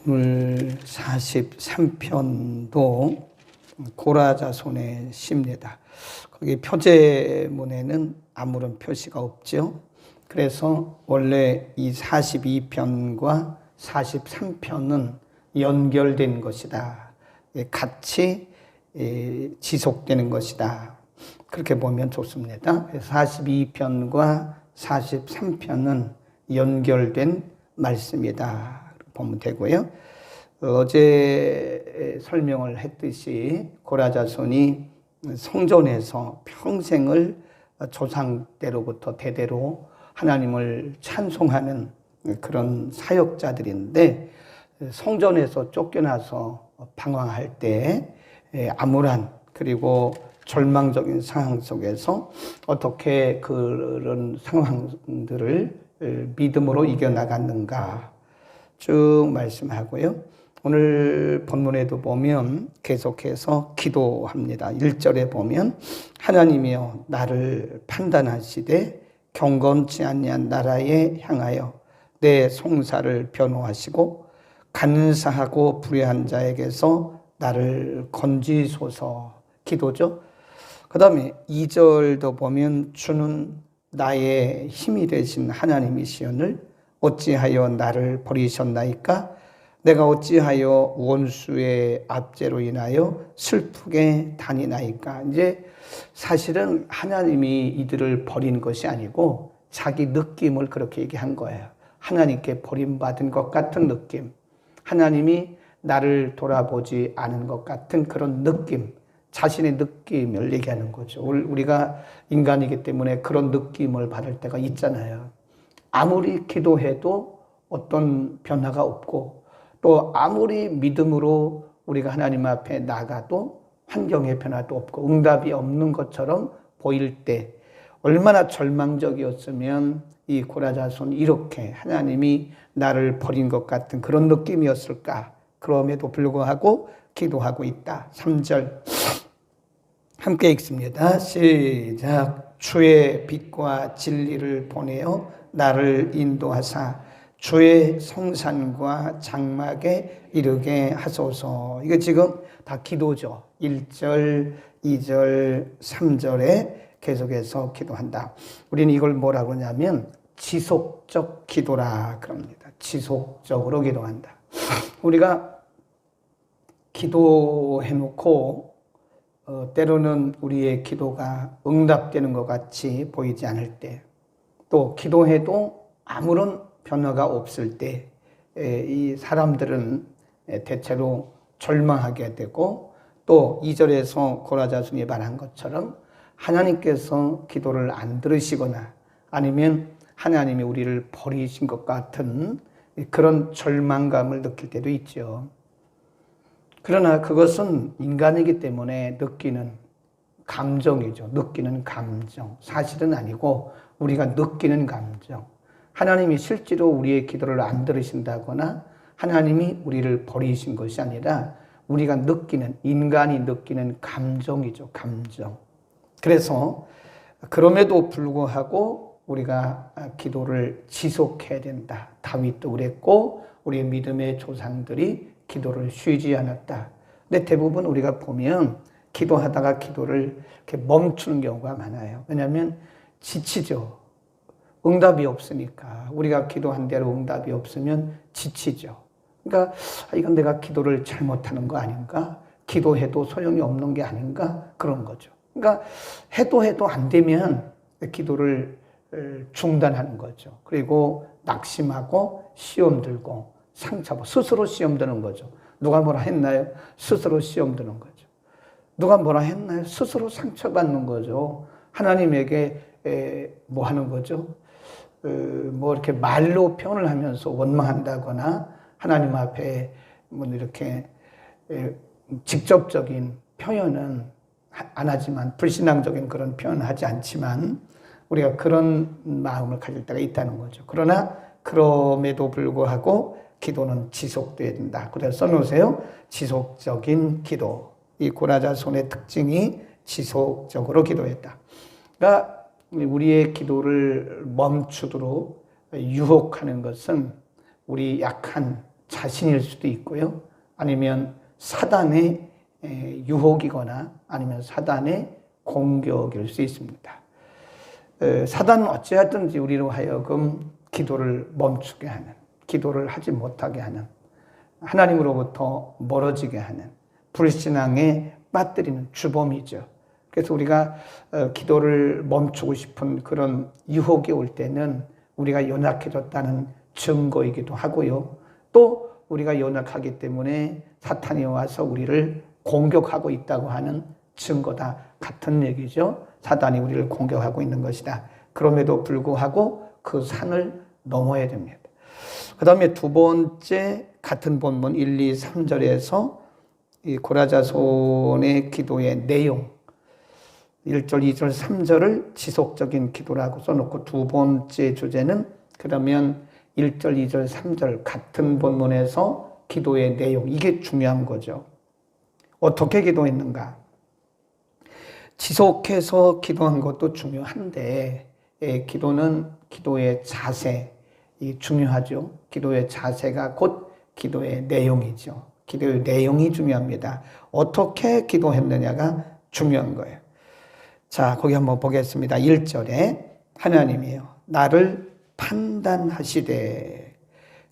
오늘 43편도 고라자손의 시입니다. 거기 표제문에는 아무런 표시가 없죠. 그래서 원래 이 42편과 43편은 연결된 것이다. 같이 지속되는 것이다. 그렇게 보면 좋습니다. 42편과 43편은 연결된 말씀이다. 보면 되고요. 어제 설명을 했듯이 고라자손이 성전에서 평생을 조상 때로부터 대대로 하나님을 찬송하는 그런 사역자들인데, 성전에서 쫓겨나서 방황할 때 암울한 그리고 절망적인 상황 속에서 어떻게 그런 상황들을 믿음으로 이겨나갔는가 쭉 말씀하고요. 오늘 본문에도 보면 계속해서 기도합니다. 1절에 보면 하나님이여 나를 판단하시되 경건치 아니한 나라에 향하여 내 송사를 변호하시고 간사하고 불의한 자에게서 나를 건지소서. 기도죠. 그 다음에 2절도 보면 주는 나의 힘이 되신 하나님이시오늘 어찌하여 나를 버리셨나이까? 내가 어찌하여 원수의 압제로 인하여 슬프게 다니나이까? 이제 사실은 하나님이 이들을 버린 것이 아니고 자기 느낌을 그렇게 얘기한 거예요. 하나님께 버림받은 것 같은 느낌, 하나님이 나를 돌아보지 않은 것 같은 그런 느낌, 자신의 느낌을 얘기하는 거죠. 우리가 인간이기 때문에 그런 느낌을 받을 때가 있잖아요. 아무리 기도해도 어떤 변화가 없고, 또 아무리 믿음으로 우리가 하나님 앞에 나가도 환경의 변화도 없고 응답이 없는 것처럼 보일 때 얼마나 절망적이었으면 이 고라자손이 이렇게 하나님이 나를 버린 것 같은 그런 느낌이었을까. 그럼에도 불구하고 기도하고 있다. 3절 함께 읽습니다. 시작. 주의 빛과 진리를 보내어 나를 인도하사 주의 성산과 장막에 이르게 하소서. 이거 지금 다 기도죠. 1절, 2절, 3절에 계속해서 기도한다. 우리는 이걸 뭐라고 하냐면 지속적 기도라 그럽니다. 지속적으로 기도한다. 우리가 기도해놓고 때로는 우리의 기도가 응답되는 것 같이 보이지 않을 때, 또 기도해도 아무런 변화가 없을 때 이 사람들은 대체로 절망하게 되고, 또 2절에서 고라자손이 말한 것처럼 하나님께서 기도를 안 들으시거나 아니면 하나님이 우리를 버리신 것 같은 그런 절망감을 느낄 때도 있죠. 그러나 그것은 인간이기 때문에 느끼는 감정이죠. 느끼는 감정. 사실은 아니고 우리가 느끼는 감정. 하나님이 실제로 우리의 기도를 안 들으신다거나 하나님이 우리를 버리신 것이 아니라 우리가 느끼는, 인간이 느끼는 감정이죠. 감정. 그래서 그럼에도 불구하고 우리가 기도를 지속해야 된다. 다윗도 그랬고 우리의 믿음의 조상들이 기도를 쉬지 않았다. 근데 대부분 우리가 보면 기도하다가 기도를 이렇게 멈추는 경우가 많아요. 왜냐하면 지치죠. 응답이 없으니까. 우리가 기도한 대로 응답이 없으면 지치죠. 그러니까 이건 내가 기도를 잘못하는 거 아닌가? 기도해도 소용이 없는 게 아닌가? 그런 거죠. 그러니까 해도 안 되면 기도를 중단하는 거죠. 그리고 낙심하고 시험 들고 상처받고 스스로 시험 드는 거죠. 누가 뭐라 했나요? 스스로 시험 드는 거죠. 누가 뭐라 했나요? 스스로 상처받는 거죠. 하나님에게 뭐 하는 거죠? 뭐 이렇게 말로 표현을 하면서 원망한다거나 하나님 앞에 뭐 이렇게 직접적인 표현은 안 하지만, 불신앙적인 그런 표현은 하지 않지만 우리가 그런 마음을 가질 때가 있다는 거죠. 그러나 그럼에도 불구하고 기도는 지속돼야 된다. 그래서 써놓으세요. 지속적인 기도. 이 고라자손의 특징이 지속적으로 기도했다. 그러니까 우리의 기도를 멈추도록 유혹하는 것은 우리 약한 자신일 수도 있고요. 아니면 사단의 유혹이거나 아니면 사단의 공격일 수 있습니다. 사단은 어찌하든지 우리로 하여금 기도를 멈추게 하는, 기도를 하지 못하게 하는, 하나님으로부터 멀어지게 하는, 불신앙에 빠뜨리는 주범이죠. 그래서 우리가 기도를 멈추고 싶은 그런 유혹이 올 때는 우리가 연약해졌다는 증거이기도 하고요. 또 우리가 연약하기 때문에 사탄이 와서 우리를 공격하고 있다고 하는 증거다 같은 얘기죠. 사단이 우리를 공격하고 있는 것이다. 그럼에도 불구하고 그 산을 넘어야 됩니다. 그 다음에 두 번째 같은 본문 1, 2, 3절에서 이 고라자손의 기도의 내용 1절, 2절, 3절을 지속적인 기도라고 써놓고 두 번째 주제는 그러면 1절, 2절, 3절 같은 본문에서 기도의 내용 이게 중요한 거죠. 어떻게 기도했는가? 지속해서 기도한 것도 중요한데 기도는 기도의 자세 이 중요하죠. 기도의 자세가 곧 기도의 내용이죠. 기도의 내용이 중요합니다. 어떻게 기도했느냐가 중요한 거예요. 자, 거기 한번 보겠습니다. 1절에 하나님이여 나를 판단하시되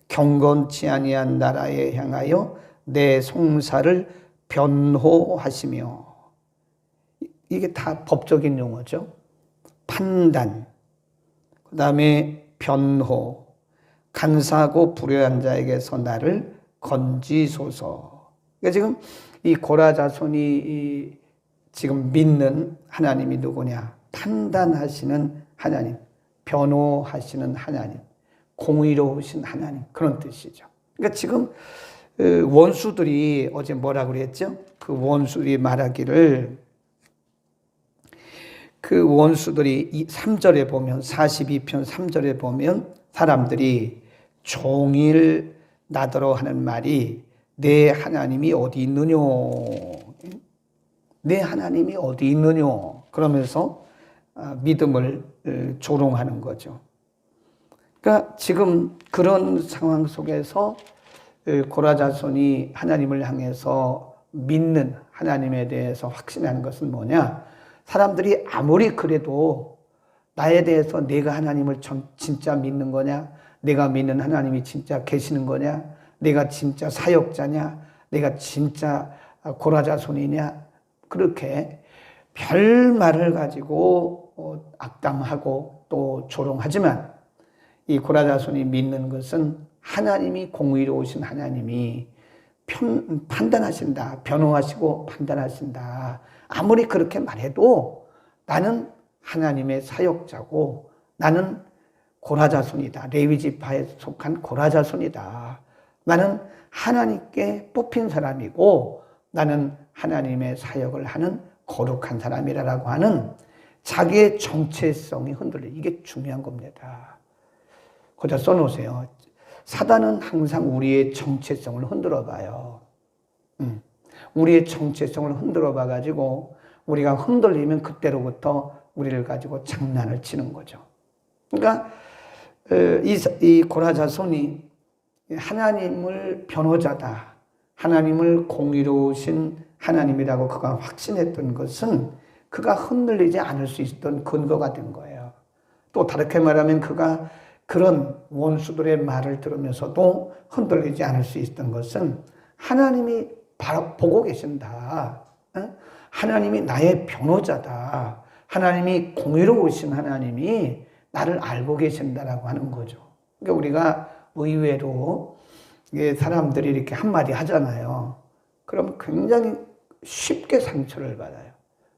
경건치 아니한 나라에 향하여 내 송사를 변호하시며 이게 다 법적인 용어죠. 판단, 그 다음에 변호, 간사하고 불효한 자에게서 나를 건지소서. 그러니까 지금 이 고라자손이 지금 믿는 하나님이 누구냐? 판단하시는 하나님, 변호하시는 하나님, 공의로우신 하나님 그런 뜻이죠. 그러니까 지금 원수들이 어제 뭐라 그랬죠? 그 원수들이 말하기를 그 원수들이 3절에 보면 42편 3절에 보면 사람들이 종일 나더러 하는 말이 내 하나님이 어디 있느냐 내 하나님이 어디 있느냐 그러면서 믿음을 조롱하는 거죠. 그러니까 지금 그런 상황 속에서 고라자손이 하나님을 향해서 믿는 하나님에 대해서 확신하는 것은 뭐냐? 사람들이 아무리 그래도 나에 대해서 내가 하나님을 진짜 믿는 거냐? 내가 믿는 하나님이 진짜 계시는 거냐? 내가 진짜 사역자냐? 내가 진짜 고라자손이냐? 그렇게 별말을 가지고 악담하고 또 조롱하지만 이 고라자손이 믿는 것은 하나님이 공의로우신 하나님이 판단하신다. 변호하시고 판단하신다. 아무리 그렇게 말해도 나는 하나님의 사역자고 나는 고라자손이다. 레위 지파에 속한 고라자손이다. 나는 하나님께 뽑힌 사람이고 나는 하나님의 사역을 하는 거룩한 사람이라고 하는 자기의 정체성이 흔들려. 이게 중요한 겁니다. 거기다 써놓으세요. 사단은 항상 우리의 정체성을 흔들어 봐요. 우리의 정체성을 흔들어 봐가지고 우리가 흔들리면 그때로부터 우리를 가지고 장난을 치는 거죠. 그러니까 이 고라자손이 하나님을 변호자다. 하나님을 공의로우신 하나님이라고 그가 확신했던 것은 그가 흔들리지 않을 수 있었던 근거가 된 거예요. 또 다르게 말하면 그가 그런 원수들의 말을 들으면서도 흔들리지 않을 수 있었던 것은 하나님이 바로 보고 계신다. 하나님이 나의 변호자다. 하나님이 공의로우신 하나님이 나를 알고 계신다라고 하는 거죠. 그러니까 우리가 의외로 사람들이 이렇게 한마디 하잖아요. 그럼 굉장히 쉽게 상처를 받아요.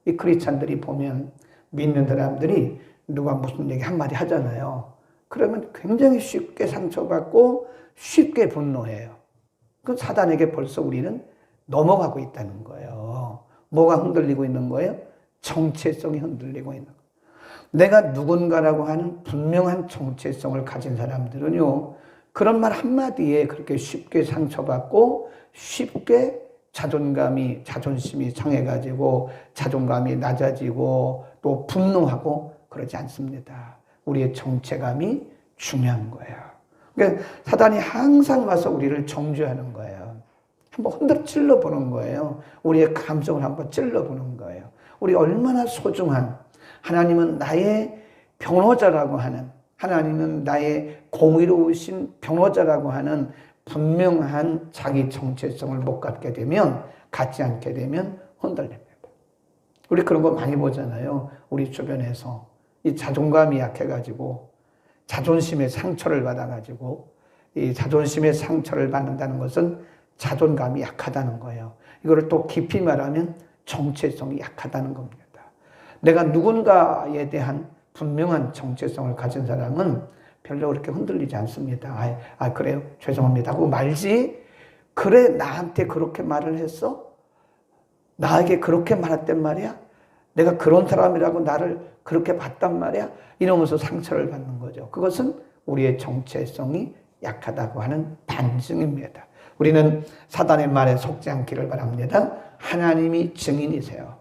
이 크리스찬들이 보면 믿는 사람들이 누가 무슨 얘기 한마디 하잖아요. 그러면 굉장히 쉽게 상처받고 쉽게 분노해요. 그 사단에게 벌써 우리는 넘어가고 있다는 거예요. 뭐가 흔들리고 있는 거예요? 정체성이 흔들리고 있는 거예요. 내가 누군가라고 하는 분명한 정체성을 가진 사람들은요, 그런 말 한마디에 그렇게 쉽게 상처받고 쉽게 자존심이 상해가지고 자존감이 낮아지고 또 분노하고 그러지 않습니다. 우리의 정체감이 중요한 거예요. 그러니까 사단이 항상 와서 우리를 정죄하는 거예요. 한번 흔들어 찔러보는 거예요. 우리의 감정을 한번 찔러보는 거예요. 우리 얼마나 소중한, 하나님은 나의 변호자라고 하는, 하나님은 나의 공의로우신 변호자라고 하는 분명한 자기 정체성을 못 갖게 되면, 갖지 않게 되면 흔들립니다. 우리 그런 거 많이 보잖아요. 우리 주변에서 이 자존감이 약해가지고 자존심의 상처를 받아가지고, 이 자존심의 상처를 받는다는 것은 자존감이 약하다는 거예요. 이거를 또 깊이 말하면 정체성이 약하다는 겁니다. 내가 누군가에 대한 분명한 정체성을 가진 사람은 별로 그렇게 흔들리지 않습니다. 그래요? 죄송합니다 하고 말지. 그래, 나한테 그렇게 말을 했어? 나에게 그렇게 말했단 말이야? 내가 그런 사람이라고 나를 그렇게 봤단 말이야? 이러면서 상처를 받는 거죠. 그것은 우리의 정체성이 약하다고 하는 반증입니다. 우리는 사단의 말에 속지 않기를 바랍니다. 하나님이 증인이세요.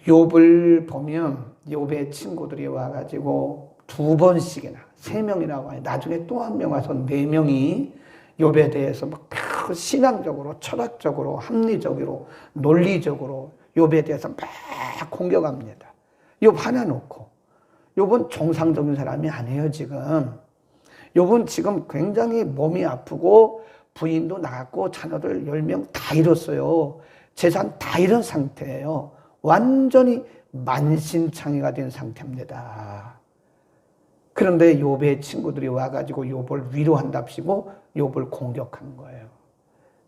욥을 보면 욥의 친구들이 와가지고 2번씩이나 3명이나 와요. 나중에 또 한 명 와서 4명이 욥에 대해서 막 신앙적으로, 철학적으로, 합리적으로, 논리적으로 욥에 대해서 막 공격합니다. 욥 하나 놓고. 욥은 정상적인 사람이 아니에요, 지금. 욥은 지금 굉장히 몸이 아프고 부인도 나갔고 자녀들 10명 다 잃었어요. 재산 다 잃은 상태예요. 완전히 만신창이가 된 상태입니다. 그런데 욥의 친구들이 와가지고 욥을 위로한답시고 욥을 공격한 거예요.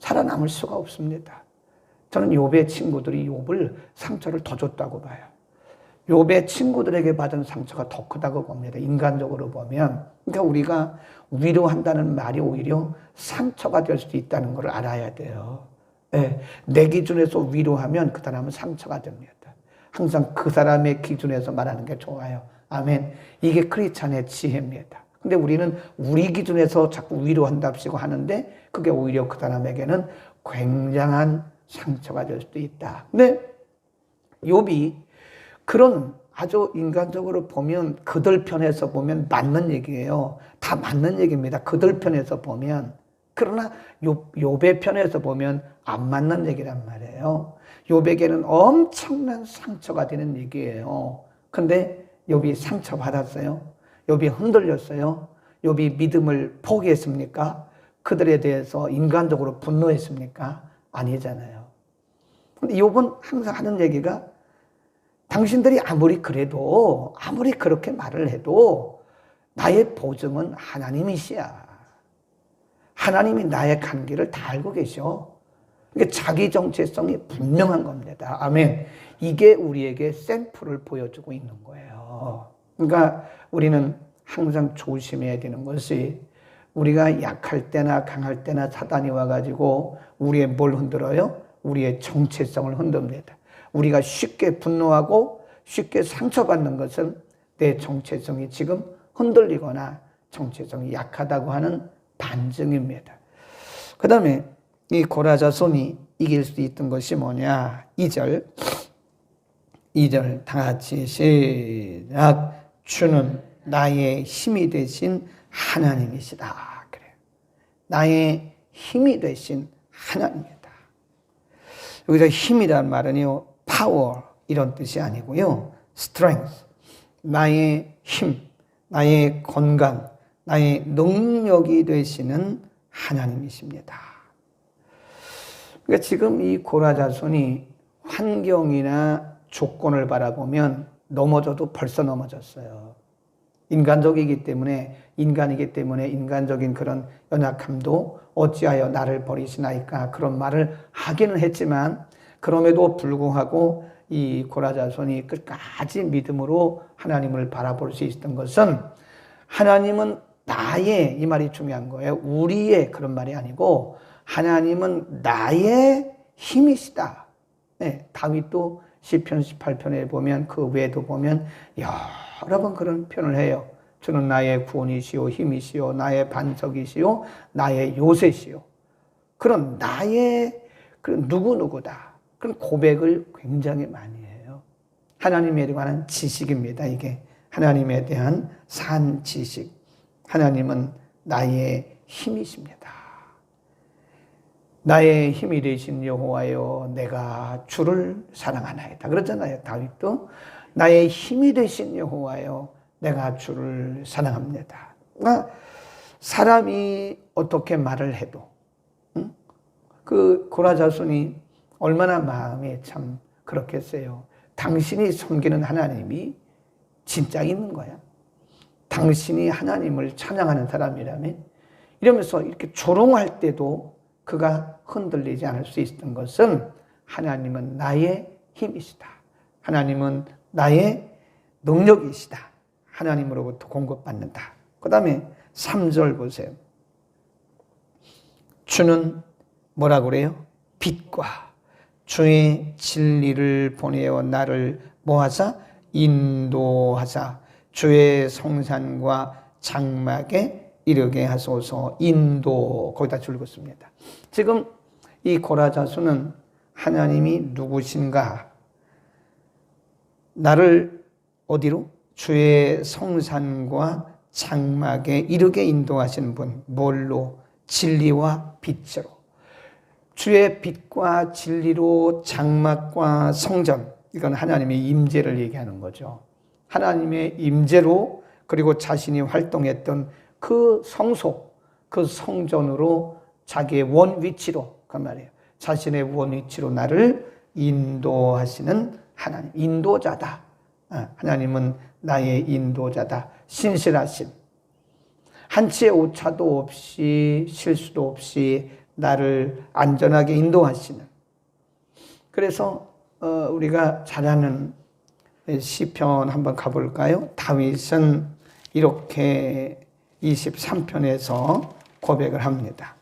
살아남을 수가 없습니다. 저는 욥의 친구들이 욥을 상처를 더 줬다고 봐요. 욥의 친구들에게 받은 상처가 더 크다고 봅니다. 인간적으로 보면. 그러니까 우리가 위로한다는 말이 오히려 상처가 될 수도 있다는 걸 알아야 돼요. 네, 내 기준에서 위로하면 그 사람은 상처가 됩니다. 항상 그 사람의 기준에서 말하는 게 좋아요. 아멘. 이게 크리스찬의 지혜입니다. 근데 우리는 우리 기준에서 자꾸 위로한답시고 하는데 그게 오히려 그 사람에게는 굉장한 상처가 될 수도 있다. 근데 욥이 그런 아주 인간적으로 보면 그들 편에서 보면 맞는 얘기예요. 다 맞는 얘기입니다. 그들 편에서 보면. 그러나 욥의 편에서 보면 안 맞는 얘기란 말이에요. 욥에게는 엄청난 상처가 되는 얘기예요. 근데 욥이 상처받았어요. 욥이 흔들렸어요. 욥이 믿음을 포기했습니까? 그들에 대해서 인간적으로 분노했습니까? 아니잖아요. 근데 욥은 항상 하는 얘기가 당신들이 아무리 그래도 아무리 그렇게 말을 해도 나의 보증은 하나님이시야. 하나님이 나의 간기를 다 알고 계셔. 그러니까 자기 정체성이 분명한 겁니다. 아멘. 이게 우리에게 샘플을 보여주고 있는 거예요. 그러니까 우리는 항상 조심해야 되는 것이 우리가 약할 때나 강할 때나 사단이 와가지고 우리의 뭘 흔들어요? 우리의 정체성을 흔듭니다. 우리가 쉽게 분노하고 쉽게 상처받는 것은 내 정체성이 지금 흔들리거나 정체성이 약하다고 하는 반증입니다. 그 다음에 이 고라자손이 이길 수 있던 것이 뭐냐? 2절 다 같이 시작. 주는 나의 힘이 되신 하나님이시다. 그래요. 나의 힘이 되신 하나님이다. 여기서 힘이란 말은요, power 이런 뜻이 아니고요, strength, 나의 힘, 나의 건강, 나의 능력이 되시는 하나님이십니다. 그러니까 지금 이 고라자손이 환경이나 조건을 바라보면 넘어져도 벌써 넘어졌어요. 인간이기 때문에 인간적인 그런 연약함도 어찌하여 나를 버리시나이까 그런 말을 하기는 했지만 그럼에도 불구하고 이 고라자손이 끝까지 믿음으로 하나님을 바라볼 수 있었던 것은 하나님은 나의, 이 말이 중요한 거예요. 우리의 그런 말이 아니고 하나님은 나의 힘이시다. 네, 다윗도 시편 18편에 보면 그 외에도 보면 여러 번 그런 표현을 해요. 주는 나의 구원이시오, 힘이시오, 나의 반석이시오, 나의 요새시오. 그런 나의 그런 누구누구다. 그런 고백을 굉장히 많이 해요. 하나님에 관한 지식입니다. 이게 하나님에 대한 산 지식. 하나님은 나의 힘이십니다. 나의 힘이 되신 여호와여, 내가 주를 사랑하나이다. 그러잖아요. 다윗도 나의 힘이 되신 여호와여, 내가 주를 사랑합니다. 그러니까 사람이 어떻게 말을 해도, 그 고라 자손이 얼마나 마음에 참 그렇겠어요. 당신이 섬기는 하나님이 진짜 있는 거야. 당신이 하나님을 찬양하는 사람이라면, 이러면서 이렇게 조롱할 때도 그가 흔들리지 않을 수 있었던 것은 하나님은 나의 힘이시다. 하나님은 나의 능력이시다. 하나님으로부터 공급받는다. 그 다음에 3절 보세요. 주는 뭐라고 그래요? 빛과 주의 진리를 보내어 나를 뭐하사? 인도하사 주의 성산과 장막에 이르게 하소서. 인도, 거기다 줄 긋습니다. 지금 이 고라 자손은 하나님이 누구신가? 나를 어디로? 주의 성산과 장막에 이르게 인도하시는 분. 뭘로? 진리와 빛으로. 주의 빛과 진리로 장막과 성전, 이건 하나님의 임재를 얘기하는 거죠. 하나님의 임재로, 그리고 자신이 활동했던 그 성소, 그 성전으로 자기의 원 위치로, 그 말이에요. 자신의 원 위치로 나를 인도하시는 하나님, 인도자다. 하나님은 나의 인도자다. 신실하심. 한치의 오차도 없이 실수도 없이 나를 안전하게 인도하시는. 그래서 우리가 잘 아는 시편 한번 가볼까요? 다윗은 이렇게 23편에서 고백을 합니다.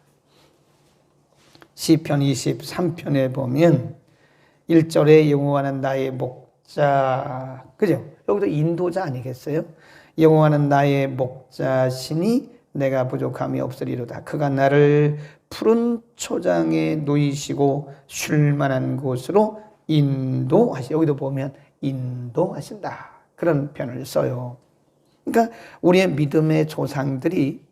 시편 23편에 보면 1절에 여호와는 나의 목자, 그죠? 여기도 인도자 아니겠어요? 여호와는 나의 목자시니 내가 부족함이 없으리로다. 그가 나를 푸른 초장에 놓이시고 쉴 만한 곳으로 인도하시. 여기도 보면 인도하신다. 그런 표현을 써요. 그러니까 우리의 믿음의 조상들이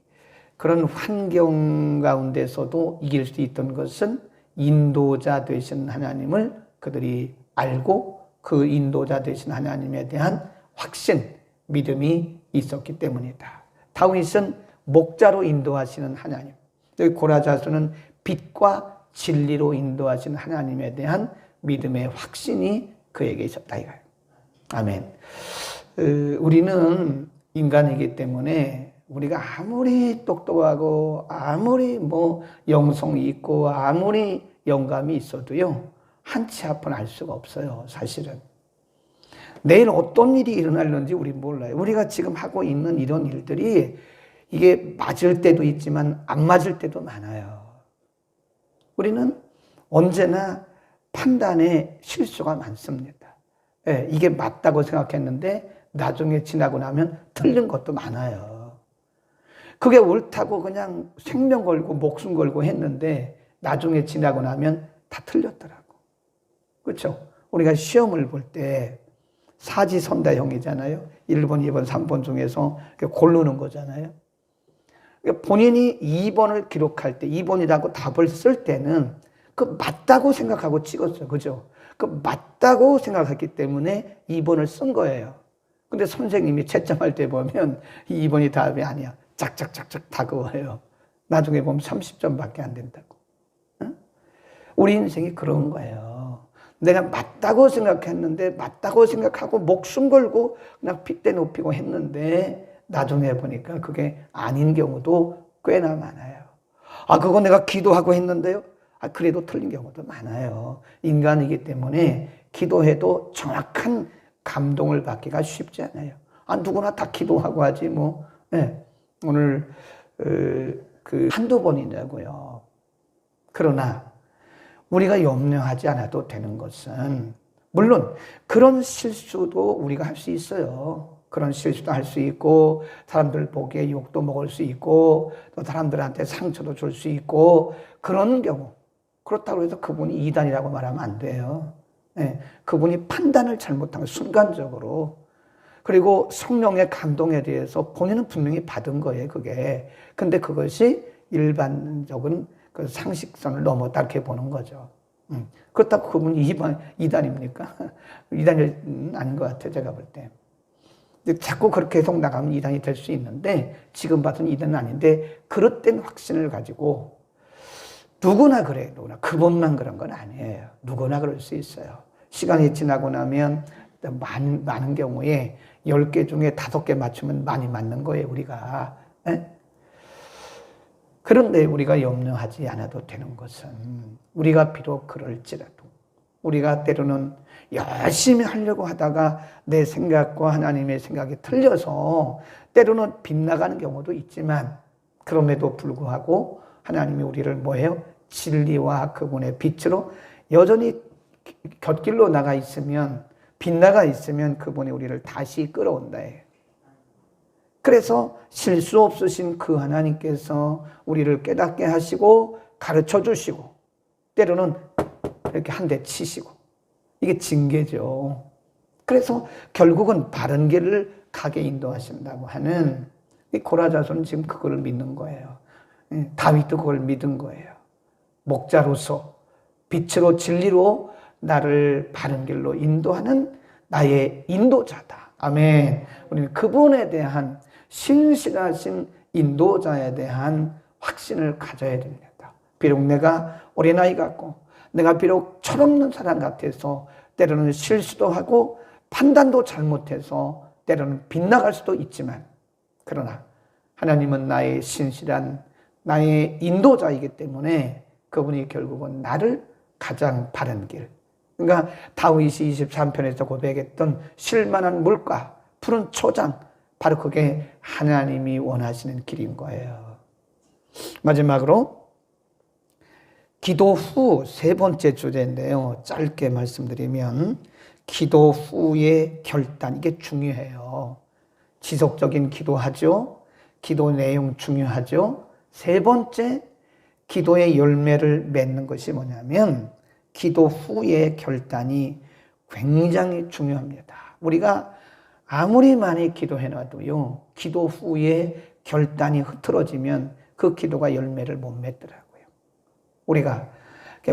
그런 환경 가운데서도 이길 수 있던 것은 인도자 되신 하나님을 그들이 알고 그 인도자 되신 하나님에 대한 확신, 믿음이 있었기 때문이다. 다윗은 목자로 인도하시는 하나님, 여기 고라 자손은 빛과 진리로 인도하시는 하나님에 대한 믿음의 확신이 그에게 있었다 이거예요. 아멘. 우리는 인간이기 때문에 우리가 아무리 똑똑하고 아무리 영성이 있고 아무리 영감이 있어도요, 한치 앞은 알 수가 없어요. 사실은 내일 어떤 일이 일어날는지 우리 몰라요. 우리가 지금 하고 있는 이런 일들이 이게 맞을 때도 있지만 안 맞을 때도 많아요. 우리는 언제나 판단에 실수가 많습니다. 예, 이게 맞다고 생각했는데 나중에 지나고 나면 틀린 것도 많아요. 그게 옳다고 그냥 생명 걸고 목숨 걸고 했는데 나중에 지나고 나면 다 틀렸더라고. 그렇죠? 우리가 시험을 볼 때 사지선다형이잖아요. 1번, 2번, 3번 중에서 고르는 거잖아요. 본인이 2번을 기록할 때, 2번이라고 답을 쓸 때는 그 맞다고 생각하고 찍었어요. 그죠? 그 맞다고 생각했기 때문에 2번을 쓴 거예요. 근데 선생님이 채점할 때 보면 2번이 답이 아니야. 짝짝짝짝 다 그거예요. 나중에 보면 30점밖에 안 된다고. 응? 우리 인생이 그런 거예요. 내가 맞다고 생각했는데 맞다고 생각하고 목숨 걸고 그냥 핏대 높이고 했는데 나중에 보니까 그게 아닌 경우도 꽤나 많아요. 아, 그거 내가 기도하고 했는데요? 아, 그래도 틀린 경우도 많아요. 인간이기 때문에 기도해도 정확한 감동을 받기가 쉽지 않아요. 아, 누구나 다 기도하고 하지 뭐. 네. 오늘 한두 번이냐고요. 그러나 우리가 염려하지 않아도 되는 것은, 물론 그런 실수도 우리가 할 수 있어요. 그런 실수도 할 수 있고 사람들 보기에 욕도 먹을 수 있고 또 사람들한테 상처도 줄 수 있고 그런 경우, 그렇다고 해서 그분이 이단이라고 말하면 안 돼요. 네, 그분이 판단을 잘못한 순간적으로 그리고 성령의 감동에 대해서 본인은 분명히 받은 거예요, 그게. 근데 그것이 일반적인 그 상식선을 넘었다 이렇게 보는 거죠. 그렇다고 그분이 이단입니까? 이단이 아닌 것 같아요, 제가 볼 때. 자꾸 그렇게 계속 나가면 이단이 될 수 있는데, 지금 봐서는 이단은 아닌데, 그릇된 확신을 가지고, 누구나 그래요, 누구나. 그분만 그런 건 아니에요. 누구나 그럴 수 있어요. 시간이 지나고 나면, 많은 경우에 10개 중에 5개 맞추면 많이 맞는 거예요, 우리가. 에? 그런데 우리가 염려하지 않아도 되는 것은, 우리가 비록 그럴지라도, 우리가 때로는 열심히 하려고 하다가 내 생각과 하나님의 생각이 틀려서 때로는 빗나가는 경우도 있지만, 그럼에도 불구하고 하나님이 우리를 뭐예요? 진리와 그분의 빛으로 여전히 곁길로 나가 있으면, 빗나가 있으면 그분이 우리를 다시 끌어온다 해요. 그래서 실수 없으신 그 하나님께서 우리를 깨닫게 하시고 가르쳐 주시고, 때로는 이렇게 한 대 치시고, 이게 징계죠. 그래서 결국은 바른 길을 가게 인도하신다고 하는, 이 고라자손은 지금 그걸 믿는 거예요. 다윗도 그걸 믿은 거예요. 목자로서 빛으로 진리로 나를 바른 길로 인도하는 나의 인도자다. 아멘. 우리는 그분에 대한 신실하신 인도자에 대한 확신을 가져야 됩니다. 비록 내가 어린아이 같고, 내가 비록 철없는 사람 같아서 때로는 실수도 하고 판단도 잘못해서 때로는 빗나갈 수도 있지만, 그러나 하나님은 나의 신실한 나의 인도자이기 때문에 그분이 결국은 나를 가장 바른 길, 그러니까 다윗이 23편에서 고백했던 쉴만한 물가, 푸른 초장, 바로 그게 하나님이 원하시는 길인 거예요. 마지막으로 기도 후 세 번째 주제인데요. 짧게 말씀드리면 기도 후의 결단, 이게 중요해요. 지속적인 기도하죠. 기도 내용 중요하죠. 세 번째, 기도의 열매를 맺는 것이 뭐냐면 기도 후의 결단이 굉장히 중요합니다. 우리가 아무리 많이 기도해놔도요, 기도 후에 결단이 흐트러지면 그 기도가 열매를 못 맺더라고요. 우리가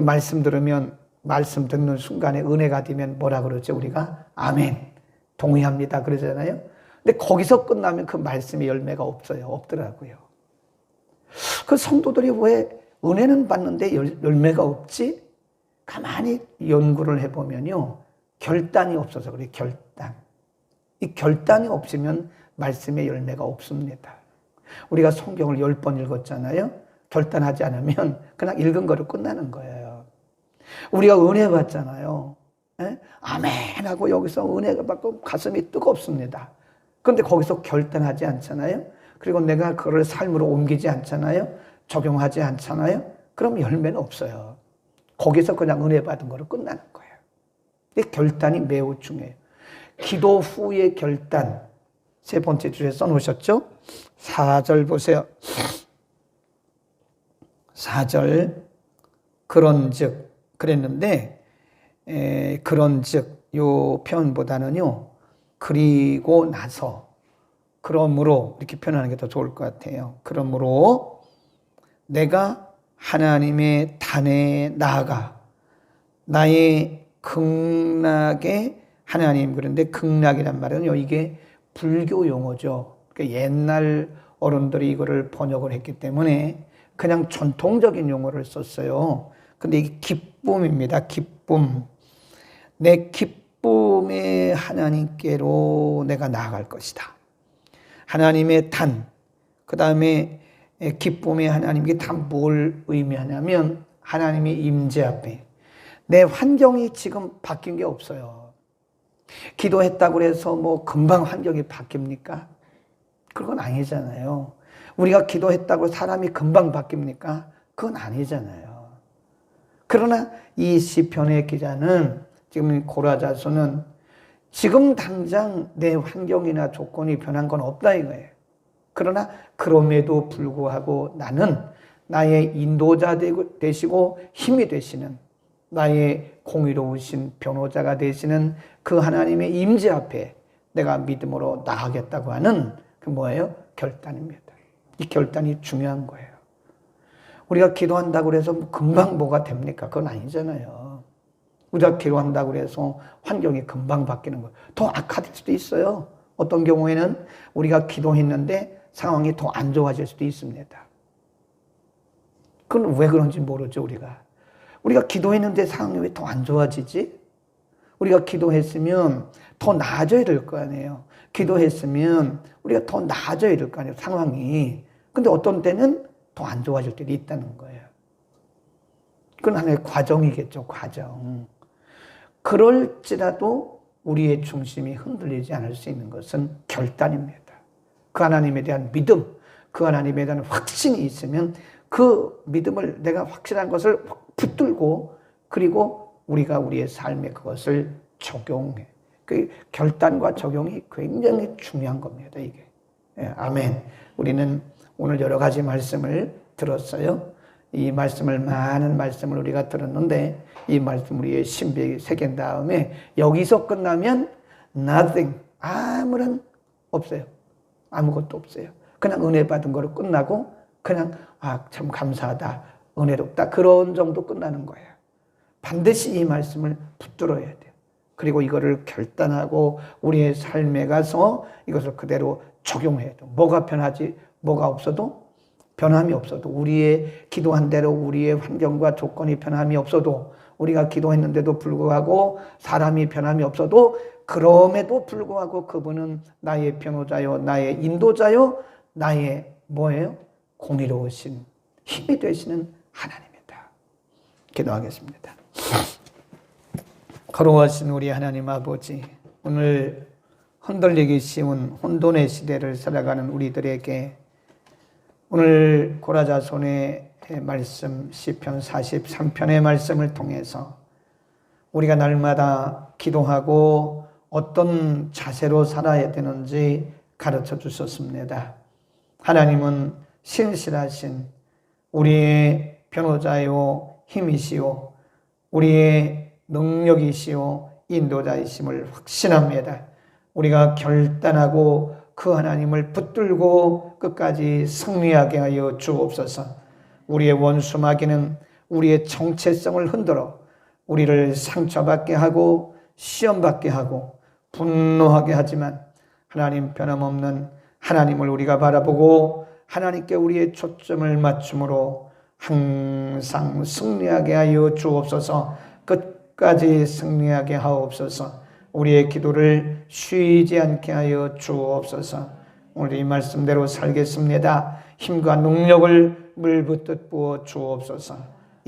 말씀 들으면, 말씀 듣는 순간에 은혜가 되면 뭐라 그러죠? 우리가 아멘, 동의합니다 그러잖아요. 근데 거기서 끝나면 그 말씀의 열매가 없더라고요. 그 성도들이 왜 은혜는 받는데 열매가 없지? 가만히 연구를 해보면요, 결단이 없어서 그래요. 결단. 이 결단이 없으면 말씀의 열매가 없습니다. 우리가 성경을 10번 읽었잖아요. 결단하지 않으면 그냥 읽은 거로 끝나는 거예요. 우리가 은혜 받잖아요. 아멘 하고 여기서 은혜가 받고 가슴이 뜨겁습니다. 그런데 거기서 결단하지 않잖아요. 그리고 내가 그걸 삶으로 옮기지 않잖아요. 적용하지 않잖아요. 그럼 열매는 없어요. 거기서 그냥 은혜 받은 거로 끝나는 거예요. 이 결단이 매우 중요해요. 기도 후의 결단, 세 번째 주에 써놓으셨죠? 4절 보세요. 4절, 그런즉, 그랬는데 그런즉 요 표현보다는요, 그리고 나서, 그러므로 이렇게 표현하는 게 더 좋을 것 같아요. 그러므로 내가 하나님의 단에 나아가 나의 극락의 하나님, 그런데 극락이란 말은요, 이게 불교 용어죠. 그러니까 옛날 어른들이 이거를 번역을 했기 때문에 그냥 전통적인 용어를 썼어요. 근데 이게 기쁨입니다. 기쁨. 내 기쁨의 하나님께로 내가 나아갈 것이다. 하나님의 단, 그 다음에 기쁨의 하나님, 이게 다 뭘 의미하냐면 하나님의 임재 앞에 내 환경이 지금 바뀐 게 없어요. 기도했다고 해서 뭐 금방 환경이 바뀝니까? 그건 아니잖아요. 우리가 기도했다고 사람이 금방 바뀝니까? 그건 아니잖아요. 그러나 이 시편의 기자는, 지금 고라자손은 지금 당장 내 환경이나 조건이 변한 건 없다 이거예요. 그러나 그럼에도 불구하고 나는 나의 인도자 되시고 힘이 되시는, 나의 공의로우신 변호자가 되시는 그 하나님의 임재 앞에 내가 믿음으로 나가겠다고 하는 그 뭐예요? 결단입니다. 이 결단이 중요한 거예요. 우리가 기도한다고 해서 금방 뭐가 됩니까? 그건 아니잖아요. 우리가 기도한다고 해서 환경이 금방 바뀌는 거예요. 더 악화될 수도 있어요. 어떤 경우에는 우리가 기도했는데 상황이 더 안 좋아질 수도 있습니다. 그건 왜 그런지 모르죠, 우리가. 우리가 기도했는데 상황이 왜 더 안 좋아지지? 우리가 기도했으면 더 나아져야 될 거 아니에요. 기도했으면 우리가 더 나아져야 될 거 아니에요, 상황이. 근데 어떤 때는 더 안 좋아질 때도 있다는 거예요. 그건 하나의 과정이겠죠, 과정. 그럴지라도 우리의 중심이 흔들리지 않을 수 있는 것은 결단입니다. 그 하나님에 대한 믿음, 그 하나님에 대한 확신이 있으면 그 믿음을 내가 확실한 것을 붙들고 그리고 우리가 우리의 삶에 그것을 적용해. 그 결단과 적용이 굉장히 중요한 겁니다, 이게. 예, 아멘. 우리는 오늘 여러 가지 말씀을 들었어요. 이 말씀을, 많은 말씀을 우리가 들었는데 이 말씀 우리의 신비에 새긴 다음에 여기서 끝나면 nothing, 아무런 없어요. 아무것도 없어요. 그냥 은혜 받은 거로 끝나고 그냥 참 감사하다, 은혜롭다, 그런 정도 끝나는 거예요. 반드시 이 말씀을 붙들어야 돼요. 그리고 이거를 결단하고 우리의 삶에 가서 이것을 그대로 적용해야 돼요. 뭐가 변하지, 뭐가 없어도, 변함이 없어도, 우리의 기도한 대로 우리의 환경과 조건이 변함이 없어도, 우리가 기도했는데도 불구하고 사람이 변함이 없어도, 그럼에도 불구하고 그분은 나의 변호자요, 나의 인도자요, 나의 뭐예요? 공의로우신 힘이 되시는 하나님이다. 기도하겠습니다. 거룩하신 우리 하나님 아버지, 오늘 흔들리기 쉬운 혼돈의 시대를 살아가는 우리들에게 오늘 고라자손의 말씀, 시편 43편의 말씀을 통해서 우리가 날마다 기도하고 어떤 자세로 살아야 되는지 가르쳐 주셨습니다. 하나님은 신실하신 우리의 변호자요, 힘이시오, 우리의 능력이시오, 인도자이심을 확신합니다. 우리가 결단하고 그 하나님을 붙들고 끝까지 승리하게 하여 주옵소서. 우리의 원수 마귀는 우리의 정체성을 흔들어 우리를 상처받게 하고 시험받게 하고 분노하게 하지만 하나님 변함없는 하나님을 우리가 바라보고 하나님께 우리의 초점을 맞춤으로 항상 승리하게 하여 주옵소서. 끝까지 승리하게 하옵소서. 우리의 기도를 쉬지 않게 하여 주옵소서. 오늘 이 말씀대로 살겠습니다. 힘과 능력을 물붓듯 부어 주옵소서.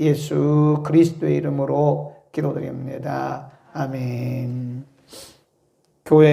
예수 그리스도의 이름으로 기도드립니다. 아멘.